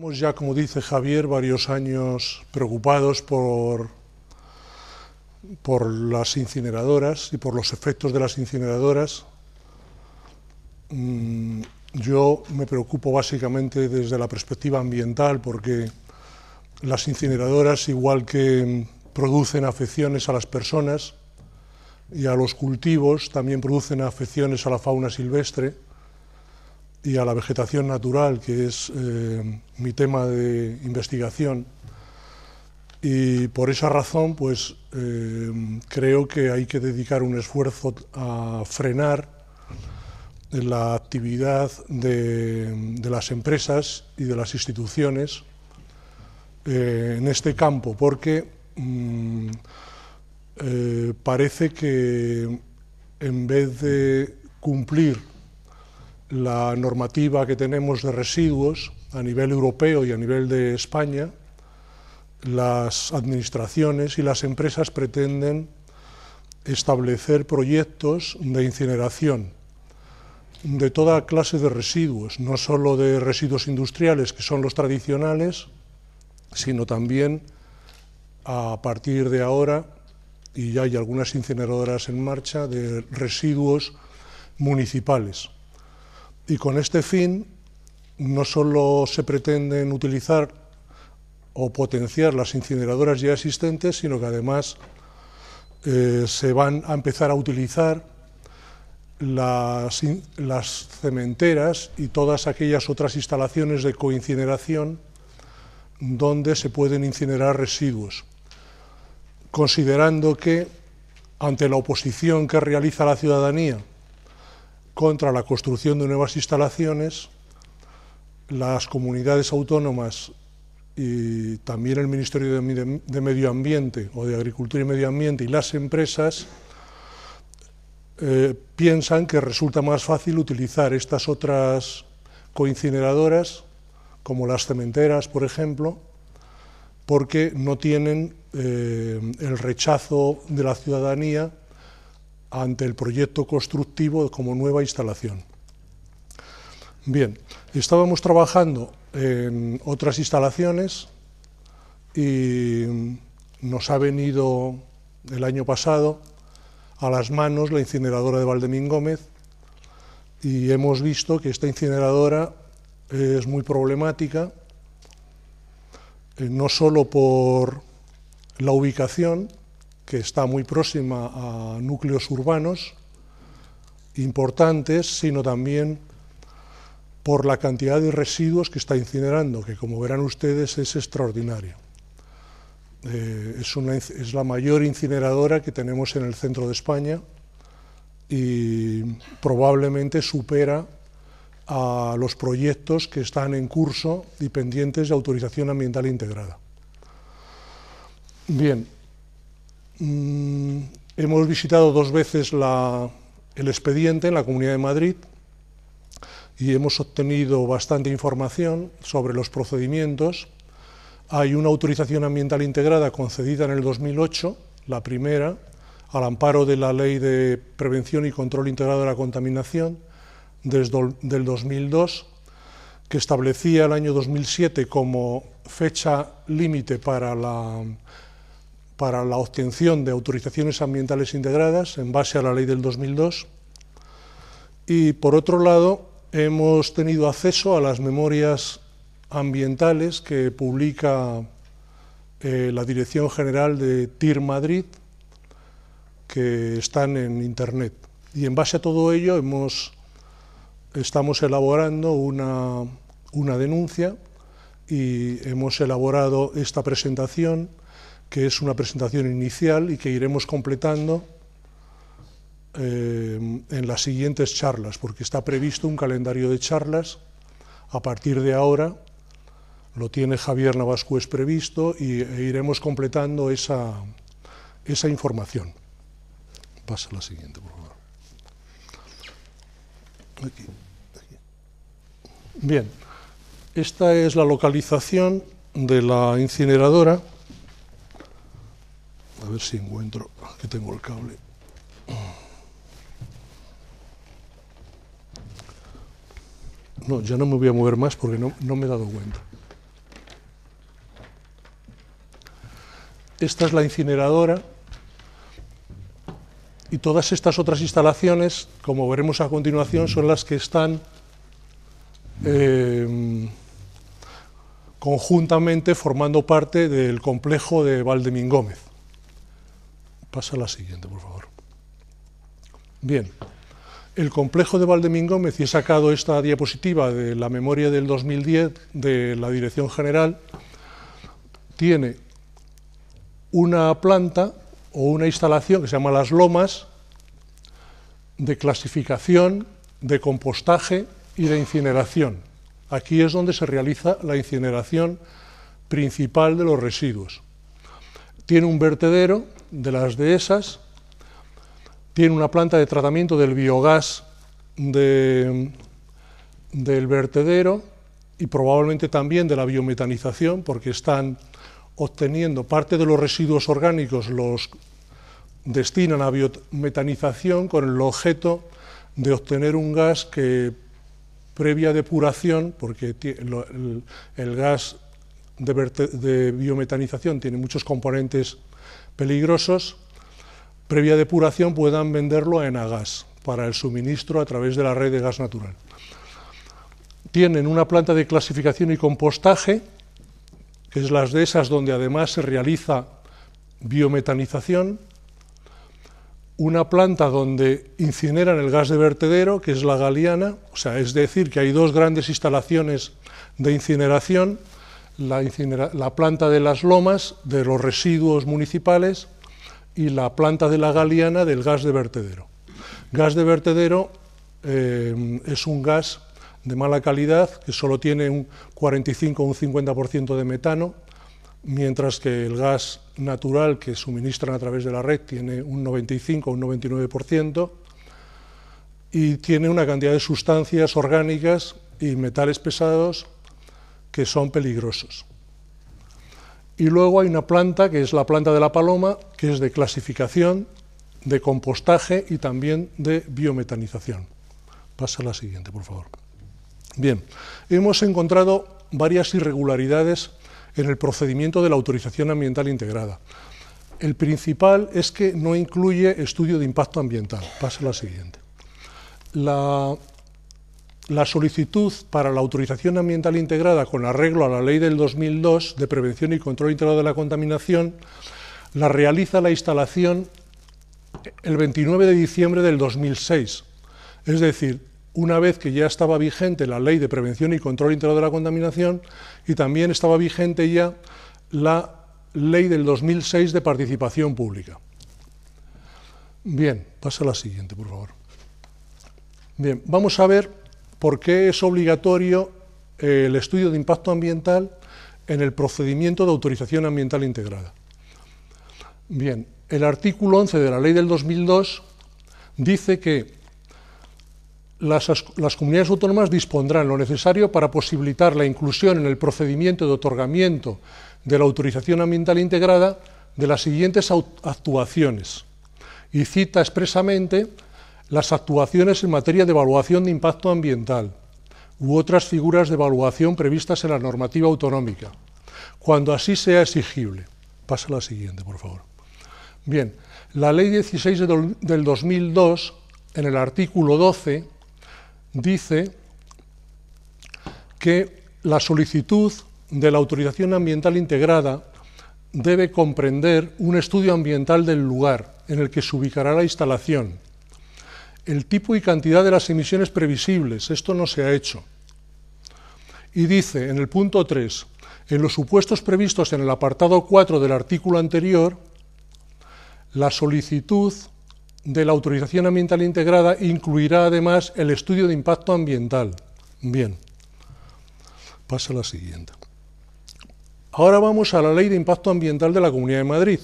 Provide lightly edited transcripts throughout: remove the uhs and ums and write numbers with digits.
Llevamos ya, como dice Javier, varios años preocupados por las incineradoras y por los efectos de las incineradoras. Yo me preocupo básicamente desde la perspectiva ambiental, porque las incineradoras, igual que producen afecciones a las personas y a los cultivos, también producen afecciones a la fauna silvestre y a la vegetación natural, que es mi tema de investigación. Y por esa razón, pues creo que hay que dedicar un esfuerzo a frenar la actividad de las empresas y de las instituciones en este campo, porque parece que en vez de cumplir la normativa que tenemos de residuos a nivel europeo y a nivel de España, las administraciones y las empresas pretenden establecer proyectos de incineración de toda clase de residuos, no solo de residuos industriales, que son los tradicionales, sino también, a partir de ahora, y ya hay algunas incineradoras en marcha, de residuos municipales. Y con este fin no solo se pretenden utilizar o potenciar las incineradoras ya existentes, sino que además se van a empezar a utilizar las cementeras y todas aquellas otras instalaciones de coincineración donde se pueden incinerar residuos, considerando que, ante la oposición que realiza la ciudadanía contra la construcción de nuevas instalaciones, las comunidades autónomas y también el Ministerio de Medio Ambiente o de Agricultura y Medio Ambiente y las empresas piensan que resulta más fácil utilizar estas otras coincineradoras, como las cementeras, por ejemplo, porque no tienen el rechazo de la ciudadanía ante el proyecto constructivo como nueva instalación. Bien, estábamos trabajando en otras instalaciones y nos ha venido el año pasado a las manos la incineradora de Valdemín-Gómez, y hemos visto que esta incineradora es muy problemática, no solo por la ubicación, que está muy próxima a núcleos urbanos importantes, sino también por la cantidad de residuos que está incinerando, que, como verán ustedes, es extraordinaria. Es la mayor incineradora que tenemos en el centro de España y probablemente supera a los proyectos que están en curso y pendientes de autorización ambiental integrada. Bien, hemos visitado 2 veces el expediente en la Comunidad de Madrid y hemos obtenido bastante información sobre los procedimientos. Hay una autorización ambiental integrada concedida en el 2008, la primera, al amparo de la Ley de Prevención y Control Integrado de la Contaminación del 2002, que establecía el año 2007 como fecha límite para la obtención de autorizaciones ambientales integradas en base a la ley del 2002. Y por otro lado, hemos tenido acceso a las memorias ambientales que publica la Dirección General de TIR Madrid, que están en Internet. Y en base a todo ello estamos elaborando una denuncia y hemos elaborado esta presentación, que es una presentación inicial y que iremos completando en las siguientes charlas, porque está previsto un calendario de charlas a partir de ahora. Lo tiene Javier Navascués previsto e iremos completando esa información. Pasa a la siguiente, por favor. Aquí. Bien, esta es la localización de la incineradora. A ver si encuentro, aquí tengo el cable. No, ya no me voy a mover más porque no me he dado cuenta. esta es la incineradora, y todas estas otras instalaciones, como veremos a continuación, son las que están conjuntamente formando parte del complejo de Valdemingómez. Pasa a la siguiente, por favor. Bien, el complejo de Valdemingómez, y he sacado esta diapositiva de la memoria del 2010 de la Dirección General, tiene una planta o una instalación que se llama Las Lomas, de clasificación, de compostaje y de incineración. Aquí es donde se realiza la incineración principal de los residuos. Tiene un vertedero de las dehesas, tiene una planta de tratamiento del biogás del vertedero y probablemente también de la biometanización, porque están obteniendo parte de los residuos orgánicos, los destinan a biometanización con el objeto de obtener un gas que, previa depuración, porque el gas de biometanización tiene muchos componentes peligrosos, previa depuración puedan venderlo a Enagas para el suministro a través de la red de gas natural. Tienen una planta de clasificación y compostaje, que es las dehesas donde además se realiza biometanización, una planta donde incineran el gas de vertedero, que es la Galiana, o sea, es decir, que hay dos grandes instalaciones de incineración, la planta de Las Lomas, de los residuos municipales, y la planta de la Galiana del gas de vertedero. Gas de vertedero es un gas de mala calidad, que solo tiene un 45 o un 50% de metano, mientras que el gas natural que suministran a través de la red tiene un 95 o un 99%, y tiene una cantidad de sustancias orgánicas y metales pesados que son peligrosos. Y luego hay una planta, que es la planta de La Paloma, que es de clasificación, de compostaje y también de biometanización. Pasa a la siguiente, por favor. Bien, hemos encontrado varias irregularidades en el procedimiento de la autorización ambiental integrada. El principal es que no incluye estudio de impacto ambiental. Pasa a la siguiente. La solicitud para la autorización ambiental integrada con arreglo a la ley del 2002 de prevención y control integrado de la contaminación la realiza la instalación el 29 de diciembre del 2006, es decir, una vez que ya estaba vigente la ley de prevención y control integrado de la contaminación y también estaba vigente ya la ley del 2006 de participación pública. Bien, pasa a la siguiente, por favor. Bien, vamos a ver por qué es obligatorio el estudio de impacto ambiental en el procedimiento de autorización ambiental integrada. Bien, el artículo 11 de la ley del 2002 dice que las comunidades autónomas dispondrán lo necesario para posibilitar la inclusión en el procedimiento de otorgamiento de la autorización ambiental integrada de las siguientes actuaciones, y cita expresamente las actuaciones en materia de evaluación de impacto ambiental u otras figuras de evaluación previstas en la normativa autonómica, cuando así sea exigible. Pasa a la siguiente, por favor. Bien, la Ley 16 del 2002, en el artículo 12, dice que la solicitud de la autorización ambiental integrada debe comprender un estudio ambiental del lugar en el que se ubicará la instalación, el tipo y cantidad de las emisiones previsibles, esto no se ha hecho, y dice en el punto 3, en los supuestos previstos en el apartado 4 del artículo anterior, la solicitud de la autorización ambiental integrada incluirá además el estudio de impacto ambiental. Bien, pasa a la siguiente. Ahora vamos a la Ley de Impacto Ambiental de la Comunidad de Madrid.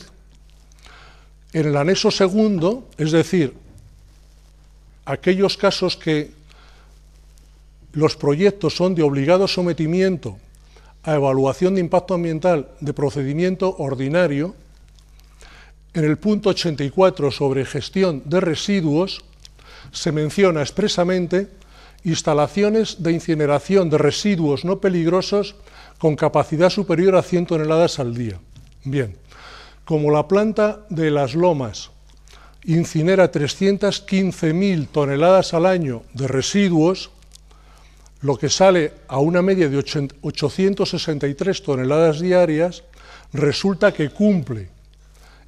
En el anexo segundo, es decir, aquellos casos que los proyectos son de obligado sometimiento a evaluación de impacto ambiental de procedimiento ordinario, en el punto 84 sobre gestión de residuos se menciona expresamente instalaciones de incineración de residuos no peligrosos con capacidad superior a 100 toneladas al día. Bien, como la planta de Las Lomas incinera 315.000 toneladas al año de residuos, lo que sale a una media de 863 toneladas diarias, resulta que cumple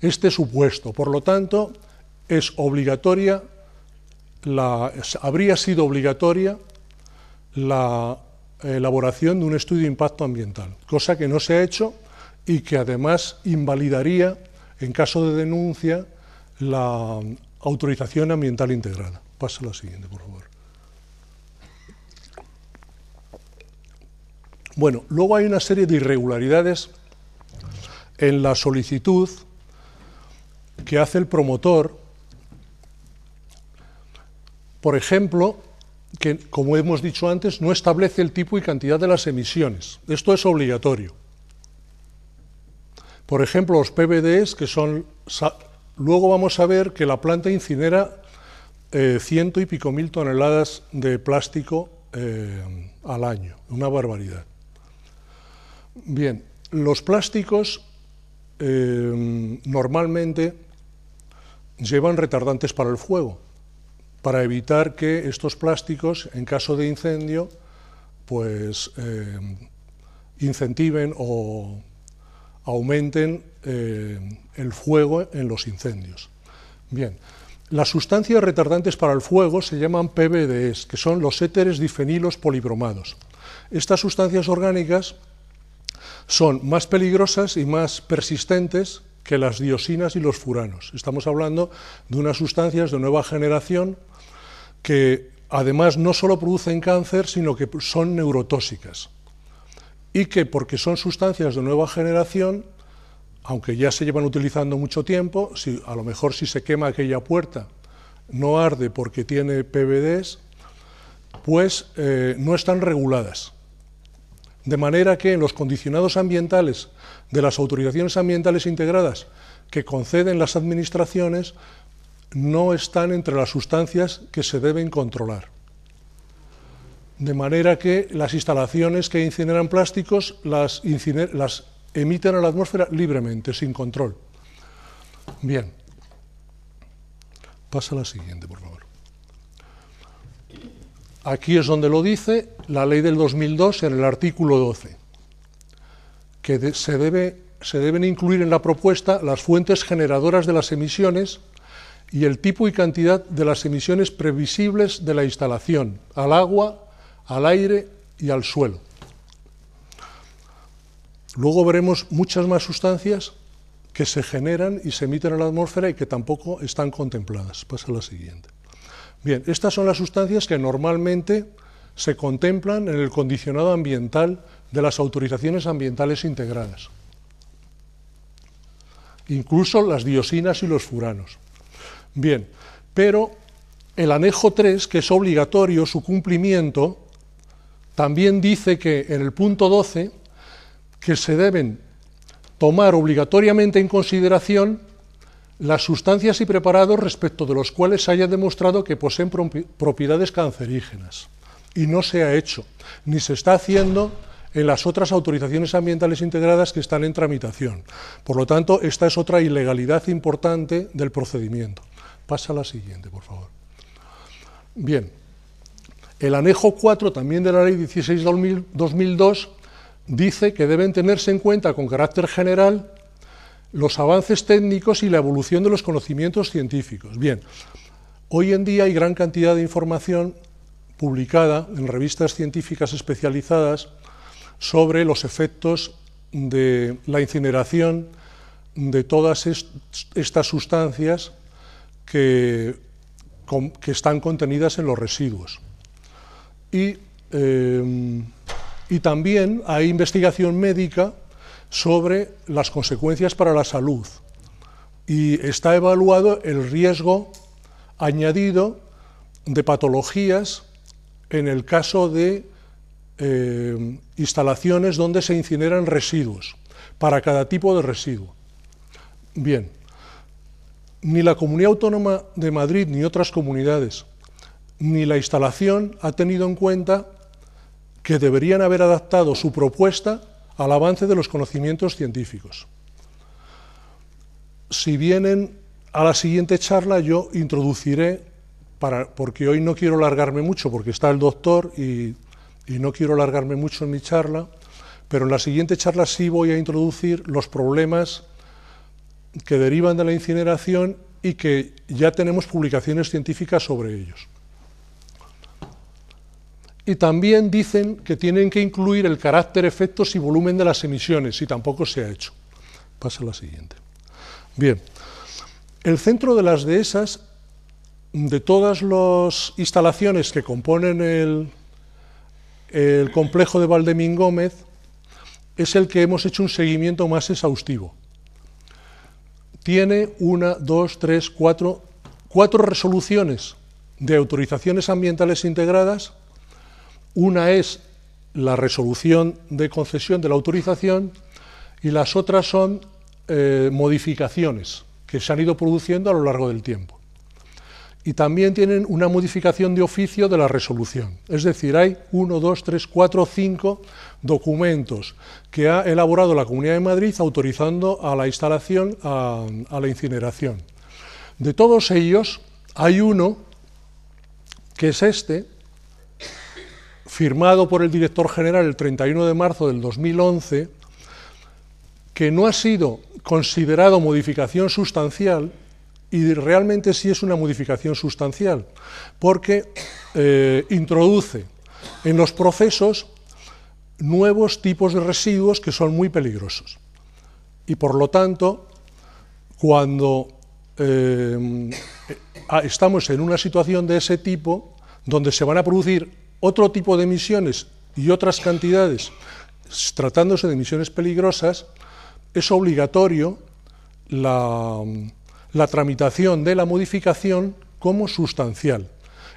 este supuesto. Por lo tanto, es obligatoria, habría sido obligatoria la elaboración de un estudio de impacto ambiental, cosa que no se ha hecho y que además invalidaría, en caso de denuncia, la autorización ambiental integrada. Pasa a la siguiente, por favor. Bueno, luego hay una serie de irregularidades en la solicitud que hace el promotor. Por ejemplo, que, como hemos dicho antes, no establece el tipo y cantidad de las emisiones. Esto es obligatorio. Por ejemplo, los PBDs, que son... Luego vamos a ver que la planta incinera 100 y pico mil toneladas de plástico al año, una barbaridad. Bien, los plásticos normalmente llevan retardantes para el fuego, para evitar que estos plásticos, en caso de incendio, pues incentiven o aumenten el fuego en los incendios. Bien, las sustancias retardantes para el fuego se llaman PBDs, que son los éteres difenilos polibromados. Estas sustancias orgánicas son más peligrosas y más persistentes que las dioxinas y los furanos. Estamos hablando de unas sustancias de nueva generación que además no solo producen cáncer, sino que son neurotóxicas. Y que, porque son sustancias de nueva generación, aunque ya se llevan utilizando mucho tiempo, a lo mejor si se quema aquella puerta no arde porque tiene PBDs, pues no están reguladas. De manera que en los condicionados ambientales de las autorizaciones ambientales integradas que conceden las administraciones no están entre las sustancias que se deben controlar. De manera que las instalaciones que incineran plásticos las emiten a la atmósfera libremente, sin control. Bien. Pasa a la siguiente, por favor. Aquí es donde lo dice la ley del 2002 en el artículo 12, que se deben incluir en la propuesta las fuentes generadoras de las emisiones y el tipo y cantidad de las emisiones previsibles de la instalación, al agua, al aire y al suelo. Luego veremos muchas más sustancias que se generan y se emiten a la atmósfera y que tampoco están contempladas. Pasa a la siguiente. Bien, estas son las sustancias que normalmente se contemplan en el condicionado ambiental de las autorizaciones ambientales integradas. Incluso las dioxinas y los furanos. Bien, pero el anejo 3, que es obligatorio su cumplimiento, también dice que en el punto 12 que se deben tomar obligatoriamente en consideración las sustancias y preparados respecto de los cuales se haya demostrado que poseen propiedades cancerígenas. Y no se ha hecho, ni se está haciendo en las otras autorizaciones ambientales integradas que están en tramitación. Por lo tanto, esta es otra ilegalidad importante del procedimiento. Pasa a la siguiente, por favor. Bien, el anejo 4, también de la ley 16/2002, dice que deben tenerse en cuenta con carácter general los avances técnicos y la evolución de los conocimientos científicos. Bien, hoy en día hay gran cantidad de información publicada en revistas científicas especializadas sobre los efectos de la incineración de todas estas sustancias que están contenidas en los residuos. Y también hay investigación médica sobre las consecuencias para la salud. Y está evaluado el riesgo añadido de patologías en el caso de instalaciones donde se incineran residuos, para cada tipo de residuo. Bien, ni la Comunidad Autónoma de Madrid ni otras comunidades, ni la instalación ha tenido en cuenta que deberían haber adaptado su propuesta al avance de los conocimientos científicos. si vienen a la siguiente charla, yo introduciré, porque hoy no quiero alargarme mucho, porque está el doctor y no quiero alargarme mucho en mi charla, pero en la siguiente charla sí voy a introducir los problemas que derivan de la incineración y que ya tenemos publicaciones científicas sobre ellos. Y también dicen que tienen que incluir el carácter, efectos y volumen de las emisiones, y tampoco se ha hecho. Pasa a la siguiente. Bien, el centro de las dehesas, de todas las instalaciones que componen el complejo de Valdemín Gómez, es el que hemos hecho un seguimiento más exhaustivo. Tiene cuatro resoluciones de autorizaciones ambientales integradas. Una es la resolución de concesión de la autorización y las otras son modificaciones que se han ido produciendo a lo largo del tiempo. Y también tienen una modificación de oficio de la resolución. Es decir, hay 5 documentos que ha elaborado la Comunidad de Madrid autorizando a la instalación, a la incineración. De todos ellos, hay uno, que es este, firmado por el director general el 31 de marzo del 2011, que no ha sido considerado modificación sustancial, y realmente sí es una modificación sustancial, porque introduce en los procesos nuevos tipos de residuos que son muy peligrosos. Y por lo tanto, cuando estamos en una situación de ese tipo, donde se van a producir otro tipo de emisiones y otras cantidades, tratándose de emisiones peligrosas, es obligatorio la tramitación de la modificación como sustancial.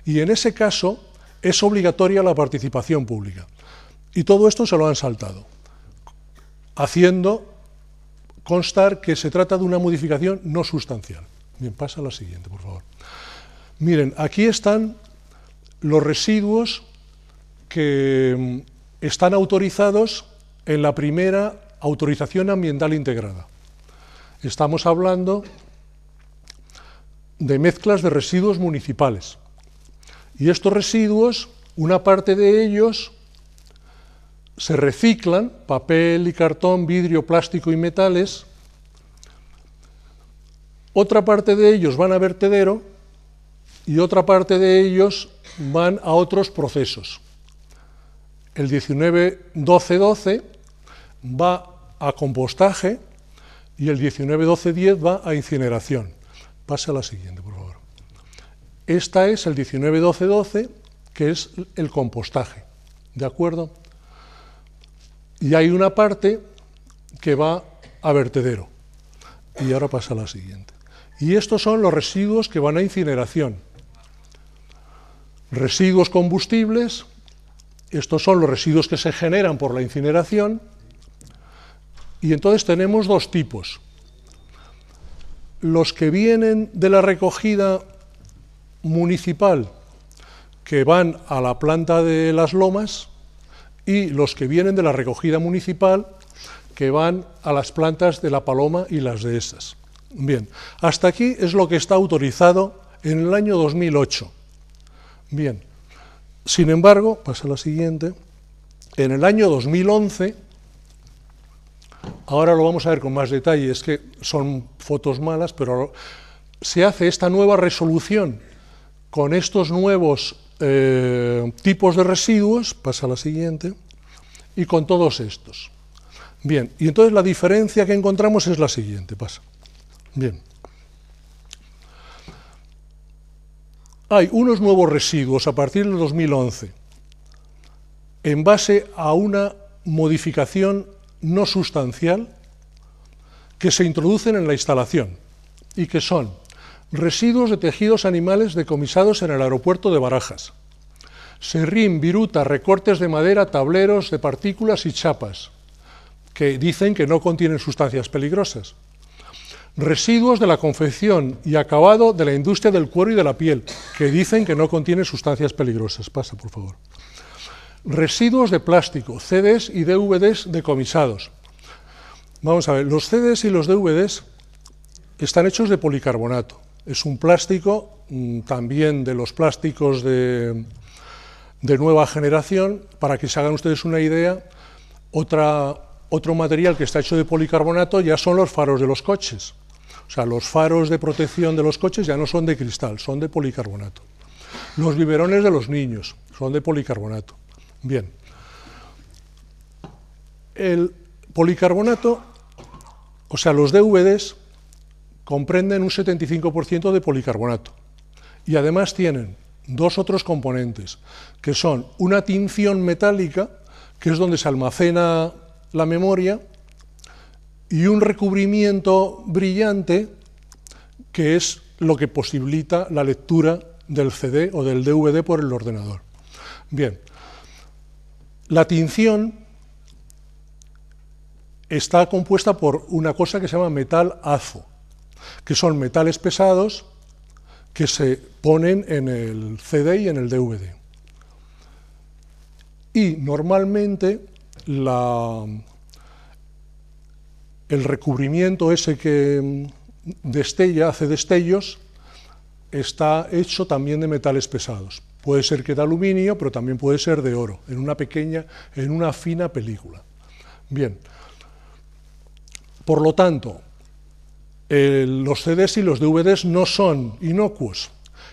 Y en ese caso es obligatoria la participación pública. Y todo esto se lo han saltado, haciendo constar que se trata de una modificación no sustancial. Bien, pasa a la siguiente, por favor. Miren, aquí están los residuos que están autorizados en la primera autorización ambiental integrada. Estamos hablando de mezclas de residuos municipales. Y estos residuos, una parte de ellos se reciclan, papel y cartón, vidrio, plástico y metales. Otra parte de ellos van a vertedero y otra parte de ellos van a otros procesos. El 19-12-12 va a compostaje y el 19-12-10 va a incineración. Pasa a la siguiente, por favor. Esta es el 19-12-12, que es el compostaje, ¿de acuerdo? Y hay una parte que va a vertedero. Y ahora pasa a la siguiente. Y estos son los residuos que van a incineración. Residuos combustibles, estos son los residuos que se generan por la incineración. Y entonces tenemos dos tipos. Los que vienen de la recogida municipal, que van a la planta de Las Lomas, y los que vienen de la recogida municipal, que van a las plantas de La Paloma y las dehesas. Bien, hasta aquí es lo que está autorizado en el año 2008. Bien, sin embargo, pasa a la siguiente, en el año 2011, ahora lo vamos a ver con más detalle, es que son fotos malas, pero se hace esta nueva resolución con estos nuevos tipos de residuos, pasa a la siguiente, y con todos estos. Bien, y entonces la diferencia que encontramos es la siguiente, pasa. Bien. Hay unos nuevos residuos a partir del 2011 en base a una modificación no sustancial que se introducen en la instalación y que son residuos de tejidos animales decomisados en el aeropuerto de Barajas, serrín, viruta, recortes de madera, tableros de partículas y chapas, que dicen que no contienen sustancias peligrosas. Residuos de la confección y acabado de la industria del cuero y de la piel, que dicen que no contienen sustancias peligrosas. Pasa, por favor. Residuos de plástico, CDs y DVDs decomisados. Vamos a ver, los CDs y los DVDs están hechos de policarbonato. Es un plástico, también de los plásticos de nueva generación. Para que se hagan ustedes una idea, otro material que está hecho de policarbonato ya son los faros de los coches. O sea, los faros de protección de los coches ya no son de cristal, son de policarbonato. Los biberones de los niños son de policarbonato. Bien. El policarbonato, o sea, los DVDs comprenden un 75% de policarbonato y además tienen dos otros componentes, que son una tinción metálica, que es donde se almacena la memoria, y un recubrimiento brillante, que es lo que posibilita la lectura del CD o del DVD por el ordenador. Bien, la tinción está compuesta por una cosa que se llama metal azo, que son metales pesados que se ponen en el CD y en el DVD. Y normalmente el recubrimiento ese que destella, hace destellos, está hecho también de metales pesados. Puede ser que de aluminio, pero también puede ser de oro, en una fina película. Bien, por lo tanto, los CDs y los DVDs no son inocuos,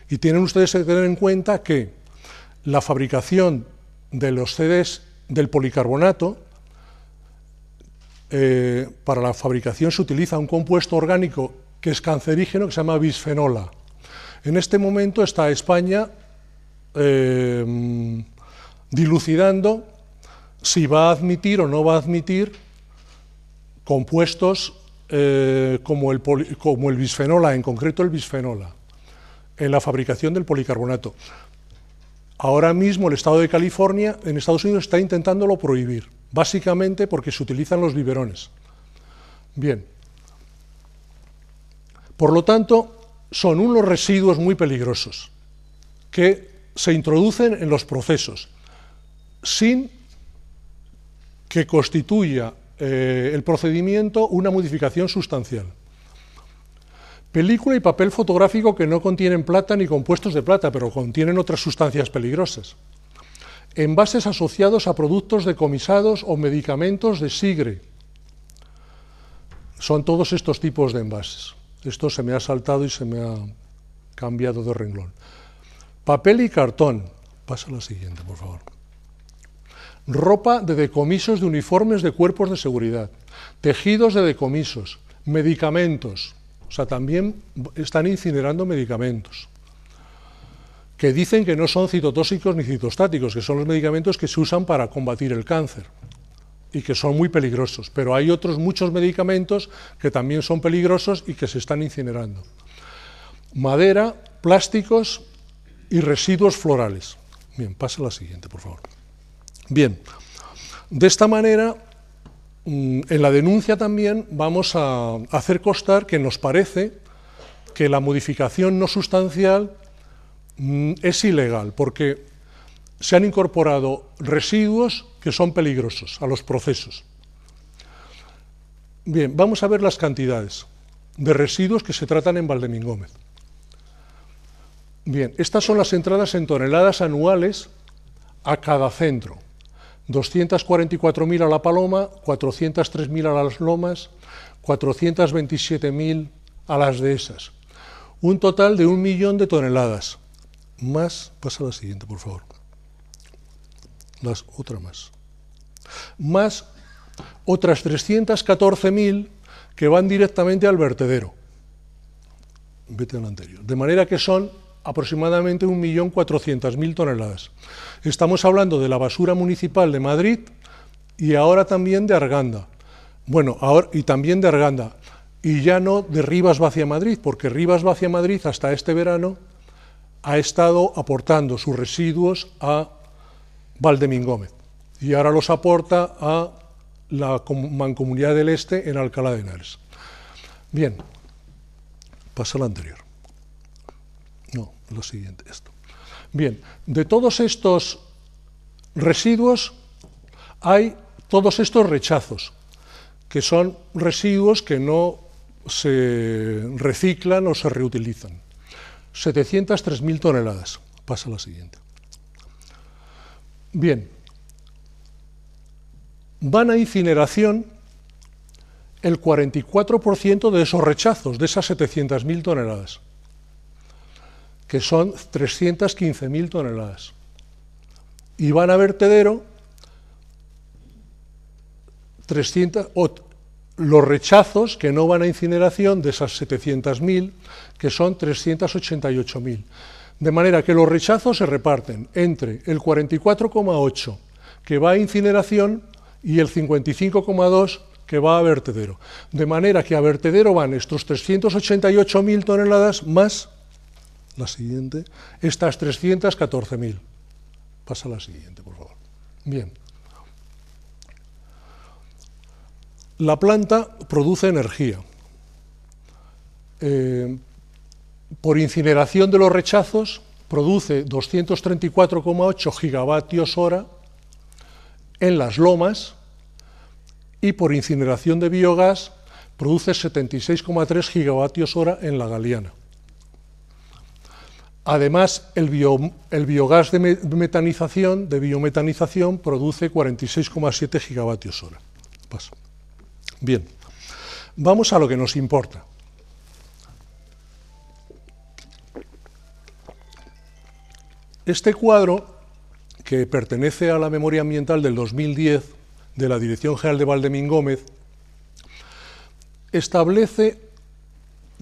y tienen ustedes que tener en cuenta que la fabricación de los CDs del policarbonato, para la fabricación se utiliza un compuesto orgánico que es cancerígeno, que se llama bisfenola. En este momento está España dilucidando si va a admitir o no va a admitir compuestos como el bisfenola, en concreto el bisfenola, en la fabricación del policarbonato. Ahora mismo el estado de California, en Estados Unidos, está intentándolo prohibir, básicamente porque se utilizan los biberones. Bien. Por lo tanto, son unos residuos muy peligrosos que se introducen en los procesos sin que constituya el procedimiento una modificación sustancial. Película y papel fotográfico que no contienen plata ni compuestos de plata, pero contienen otras sustancias peligrosas. Envases asociados a productos decomisados o medicamentos de SIGRE. Son todos estos tipos de envases. Esto se me ha saltado y se me ha cambiado de renglón. Papel y cartón. Pasa a la siguiente, por favor. Ropa de decomisos de uniformes de cuerpos de seguridad. Tejidos de decomisos. Medicamentos. O sea, también están incinerando medicamentos, que dicen que no son citotóxicos ni citostáticos, que son los medicamentos que se usan para combatir el cáncer y que son muy peligrosos, pero hay otros muchos medicamentos que también son peligrosos y que se están incinerando. Madera, plásticos y residuos florales. Bien, pasa a la siguiente, por favor. Bien, de esta manera, en la denuncia también vamos a hacer constar que nos parece que la modificación no sustancial es ilegal, porque se han incorporado residuos que son peligrosos a los procesos. Bien, vamos a ver las cantidades de residuos que se tratan en Valdemingómez. Bien, estas son las entradas en toneladas anuales a cada centro. 244.000 a La Paloma, 403.000 a Las Lomas, 427.000 a las Dehesas. Un total de 1 millón de toneladas. Más, pasa a la siguiente, por favor. Otra más. Más otras 314.000 que van directamente al vertedero. Vete al anterior. De manera que son aproximadamente 1.400.000 toneladas. Estamos hablando de la basura municipal de Madrid y ahora también de Arganda. Bueno, ahora y también de Arganda. Y ya no de Rivas Vacia Madrid, porque Rivas Vacia Madrid hasta este verano ha estado aportando sus residuos a Valdemingómez. Y ahora los aporta a la Mancomunidad del Este en Alcalá de Henares. Bien, pasa al anterior. No, lo siguiente, esto. Bien, de todos estos residuos hay todos estos rechazos, que son residuos que no se reciclan o se reutilizan. 703.000 toneladas. Pasa a la siguiente. Bien. Van a incineración el 44% de esos rechazos, de esas 700.000 toneladas, que son 315.000 toneladas. Y van a vertedero los rechazos que no van a incineración de esas 700.000, que son 388.000. De manera que los rechazos se reparten entre el 44,8 que va a incineración y el 55,2 que va a vertedero. De manera que a vertedero van estos 388.000 toneladas más, la siguiente, estas 314.000. Pasa a la siguiente, por favor. Bien. La planta produce energía. Por incineración de los rechazos produce 234,8 gigavatios hora en las lomas y por incineración de biogás produce 76,3 gigavatios hora en la Galiana. Además, el biogás de biometanización produce 46,7 gigavatios hora. Paso. Bien, vamos a lo que nos importa. Este cuadro, que pertenece a la memoria ambiental del 2010 de la Dirección General de Valdemín Gómez, establece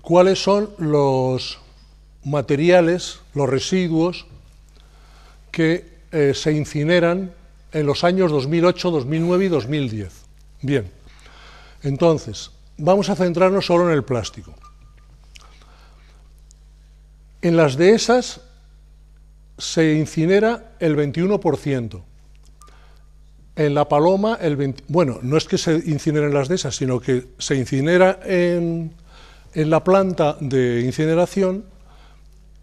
cuáles son los materiales, los residuos que se incineran en los años 2008, 2009 y 2010. Bien, entonces, vamos a centrarnos solo en el plástico. En las dehesas se incinera el 21%. En La Paloma, bueno, no es que se incineren las dehesas, sino que se incinera en la planta de incineración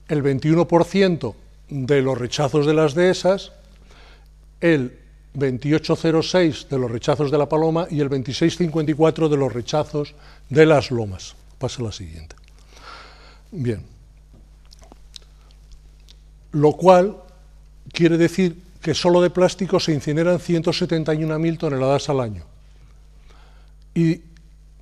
el 21% de los rechazos de las dehesas, el 28,06 de los rechazos de La Paloma y el 26,54 de los rechazos de las lomas. Pasa a la siguiente. Bien. Lo cual quiere decir que solo de plástico se incineran 171.000 toneladas al año. Y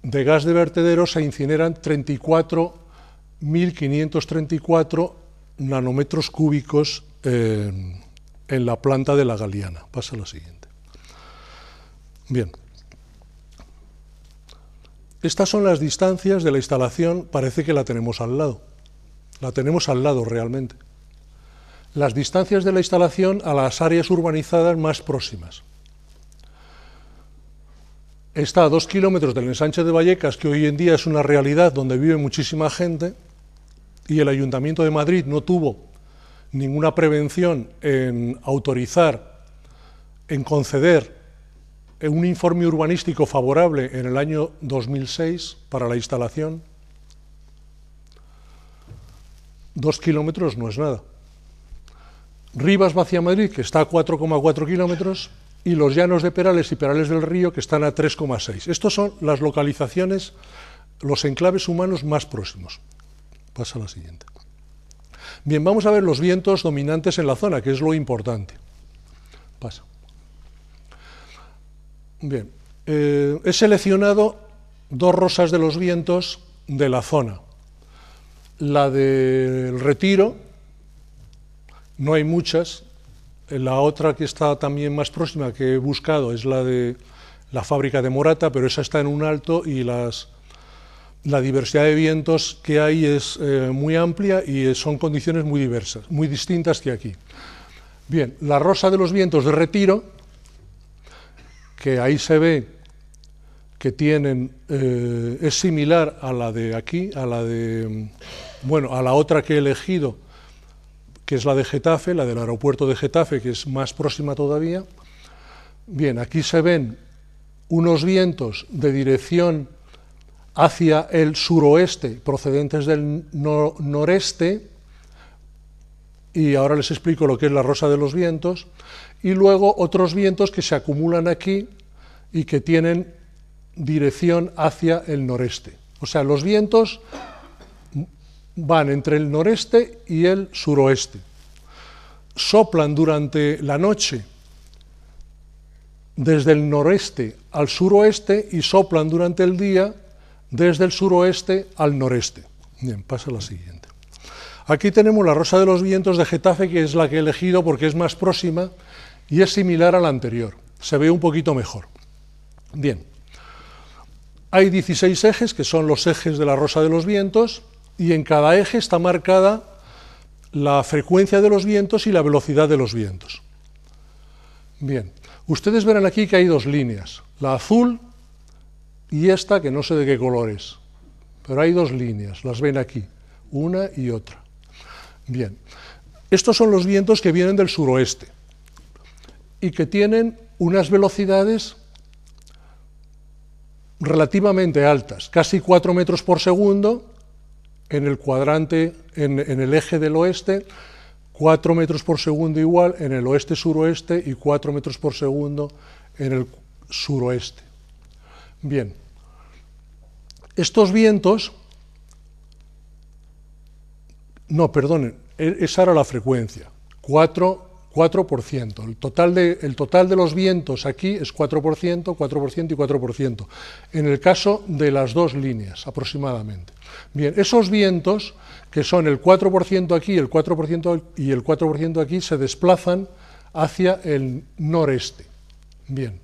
de gas de vertedero se incineran 34.534 nanómetros cúbicos en la planta de la Galiana. Pasa a la siguiente. Bien. Estas son las distancias de la instalación, parece que la tenemos al lado. La tenemos al lado realmente. Las distancias de la instalación a las áreas urbanizadas más próximas. Está a 2 kilómetros del ensanche de Vallecas, que hoy en día es una realidad donde vive muchísima gente, y el Ayuntamiento de Madrid no tuvo ninguna prevención en autorizar, en conceder un informe urbanístico favorable en el año 2006 para la instalación. 2 kilómetros no es nada. Rivas hacia Madrid, que está a 4,4 kilómetros, y los llanos de Perales y Perales del Río, que están a 3,6. Estos son las localizaciones, los enclaves humanos más próximos. Pasa a la siguiente. Bien, vamos a ver los vientos dominantes en la zona, que es lo importante. Pasa. Bien, he seleccionado dos rosas de los vientos de la zona. La del Retiro, no hay muchas. La otra que está también más próxima que he buscado es la de la fábrica de Morata, pero esa está en un alto y la diversidad de vientos que hay es muy amplia y son condiciones muy diversas, muy distintas que aquí. Bien, la rosa de los vientos de Retiro, que ahí se ve que tienen, es similar a la de aquí, a la otra que he elegido, que es la de Getafe, la del aeropuerto de Getafe, que es más próxima todavía. Bien, aquí se ven unos vientos de dirección hacia el suroeste, procedentes del noreste, y ahora les explico lo que es la rosa de los vientos, y luego otros vientos que se acumulan aquí y que tienen dirección hacia el noreste. O sea, los vientos van entre el noreste y el suroeste. Soplan durante la noche desde el noreste al suroeste y soplan durante el día desde el suroeste al noreste. Bien, pasa a la siguiente. Aquí tenemos la Rosa de los Vientos de Getafe, que es la que he elegido porque es más próxima y es similar a la anterior. Se ve un poquito mejor. Bien. Hay 16 ejes, que son los ejes de la Rosa de los Vientos, y en cada eje está marcada la frecuencia de los vientos y la velocidad de los vientos. Bien, ustedes verán aquí que hay dos líneas, la azul y esta, que no sé de qué color es, pero hay dos líneas, las ven aquí, una y otra. Bien, estos son los vientos que vienen del suroeste y que tienen unas velocidades relativamente altas, casi 4 metros por segundo en el cuadrante, en el eje del oeste, 4 metros por segundo igual en el oeste-suroeste y 4 metros por segundo en el suroeste. Bien, estos vientos, no, perdonen, esa era la frecuencia, 4%. El total de los vientos aquí es 4%, 4% y 4%, en el caso de las dos líneas aproximadamente. Bien, esos vientos, que son el 4% aquí, el 4% y el 4% aquí, se desplazan hacia el noreste. Bien.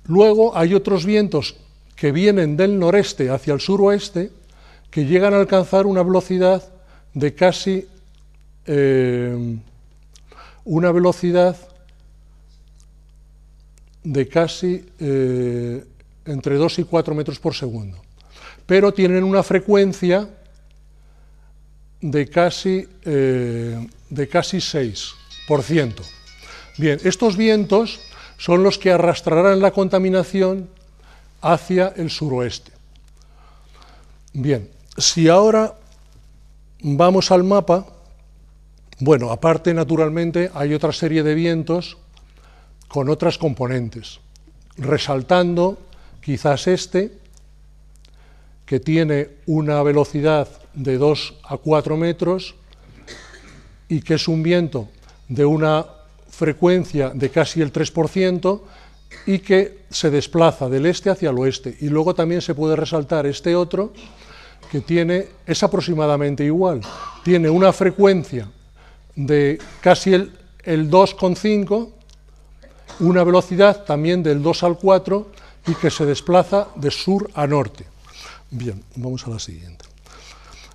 Luego hay otros vientos que vienen del noreste hacia el suroeste, que llegan a alcanzar una velocidad de casi entre 2 y 4 metros por segundo, pero tienen una frecuencia de casi 6%. Bien, estos vientos son los que arrastrarán la contaminación hacia el suroeste. Bien, si ahora vamos al mapa, bueno, aparte, naturalmente, hay otra serie de vientos con otras componentes, resaltando quizás este, que tiene una velocidad de 2 a 4 metros y que es un viento de una frecuencia de casi el 3% y que se desplaza del este hacia el oeste. Y luego también se puede resaltar este otro, que es aproximadamente igual, tiene una frecuencia de casi el 2,5, una velocidad también del 2 al 4 y que se desplaza de sur a norte. Bien, vamos a la siguiente.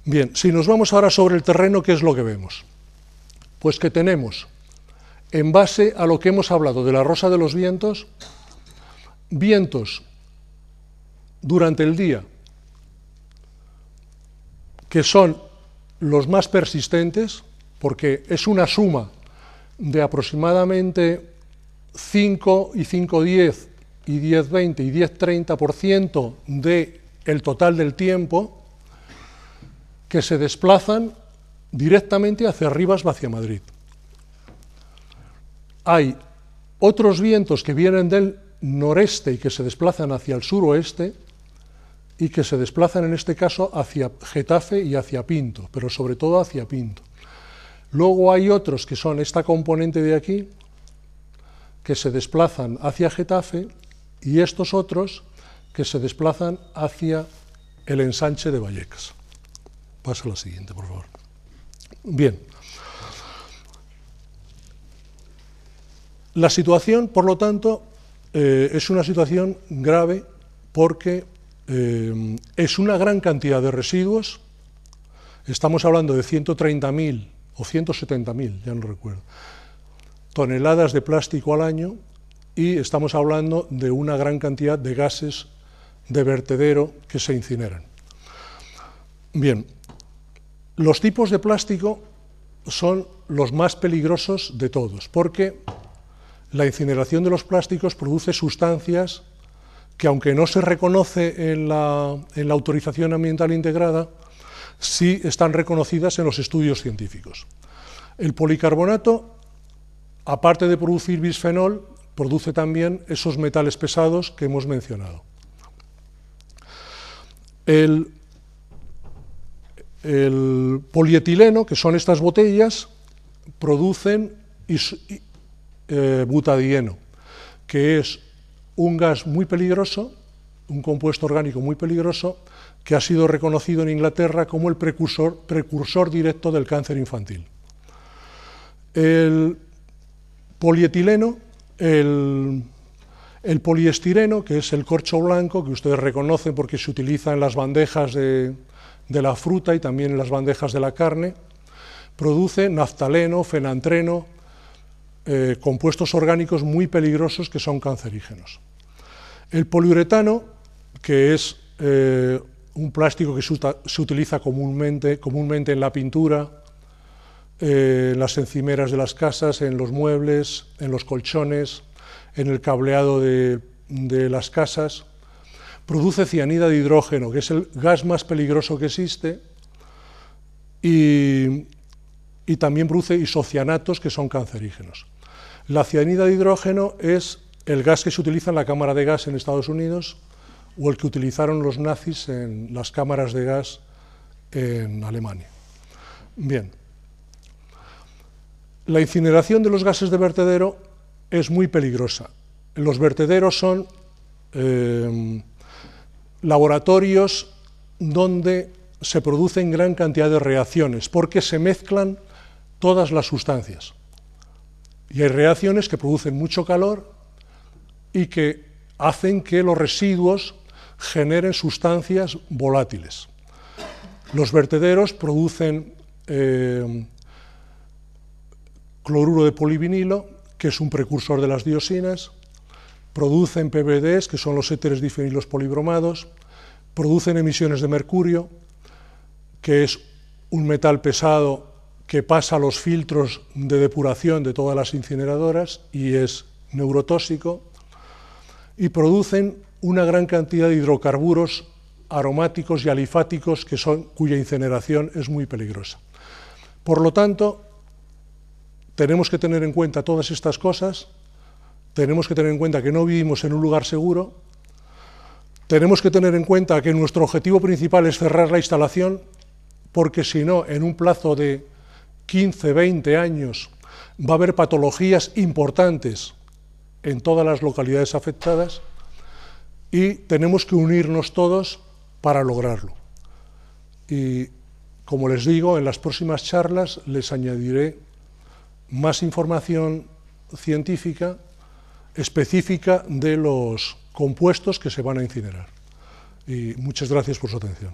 Bien, si nos vamos ahora sobre el terreno, ¿qué es lo que vemos? Pues que tenemos, en base a lo que hemos hablado de la Rosa de los Vientos, vientos durante el día que son los más persistentes, porque es una suma de aproximadamente 5 y 5,10 y 10,20 y 10,30% del total del tiempo, que se desplazan directamente hacia arriba, hacia Madrid. Hay otros vientos que vienen del noreste y que se desplazan hacia el suroeste y que se desplazan en este caso hacia Getafe y hacia Pinto, pero sobre todo hacia Pinto. Luego hay otros que son esta componente de aquí, que se desplazan hacia Getafe, y estos otros que se desplazan hacia el ensanche de Vallecas. Pasa a la siguiente, por favor. Bien. La situación, por lo tanto, es una situación grave porque es una gran cantidad de residuos. Estamos hablando de 130.000 o 170.000, ya no recuerdo, toneladas de plástico al año, y estamos hablando de una gran cantidad de gases de vertedero que se incineran. Bien, los tipos de plástico son los más peligrosos de todos, porque la incineración de los plásticos produce sustancias que, aunque no se reconoce en la autorización ambiental integrada, sí están reconocidas en los estudios científicos. El policarbonato, aparte de producir bisfenol, produce también esos metales pesados que hemos mencionado. El polietileno, que son estas botellas, producen butadieno, que es un gas muy peligroso, un compuesto orgánico muy peligroso, que ha sido reconocido en Inglaterra como el precursor directo del cáncer infantil. El polietileno, el poliestireno, que es el corcho blanco, que ustedes reconocen porque se utiliza en las bandejas de la fruta y también en las bandejas de la carne, produce naftaleno, fenantreno, compuestos orgánicos muy peligrosos que son cancerígenos. El poliuretano, que es un plástico que se utiliza comúnmente en la pintura, en las encimeras de las casas, en los muebles, en los colchones, en el cableado de las casas, produce cianida de hidrógeno, que es el gas más peligroso que existe, y también produce isocianatos, que son cancerígenos. La cianida de hidrógeno es el gas que se utiliza en la cámara de gas en Estados Unidos, o el que utilizaron los nazis en las cámaras de gas en Alemania. Bien. La incineración de los gases de vertedero es muy peligrosa. Los vertederos son laboratorios donde se producen gran cantidad de reacciones, porque se mezclan todas las sustancias. Y hay reacciones que producen mucho calor y que hacen que los residuos generen sustancias volátiles. Los vertederos producen cloruro de polivinilo, que es un precursor de las dioxinas, producen PBDs, que son los éteres difenilos polibromados, producen emisiones de mercurio, que es un metal pesado que pasa a los filtros de depuración de todas las incineradoras y es neurotóxico, y producen una gran cantidad de hidrocarburos aromáticos y alifáticos cuya incineración es muy peligrosa. Por lo tanto, tenemos que tener en cuenta todas estas cosas, tenemos que tener en cuenta que no vivimos en un lugar seguro, tenemos que tener en cuenta que nuestro objetivo principal es cerrar la instalación, porque si no, en un plazo de 15, 20 años va a haber patologías importantes en todas las localidades afectadas y tenemos que unirnos todos para lograrlo. Y como les digo, en las próximas charlas les añadiré más información científica específica de los compuestos que se van a incinerar. Y muchas gracias por su atención.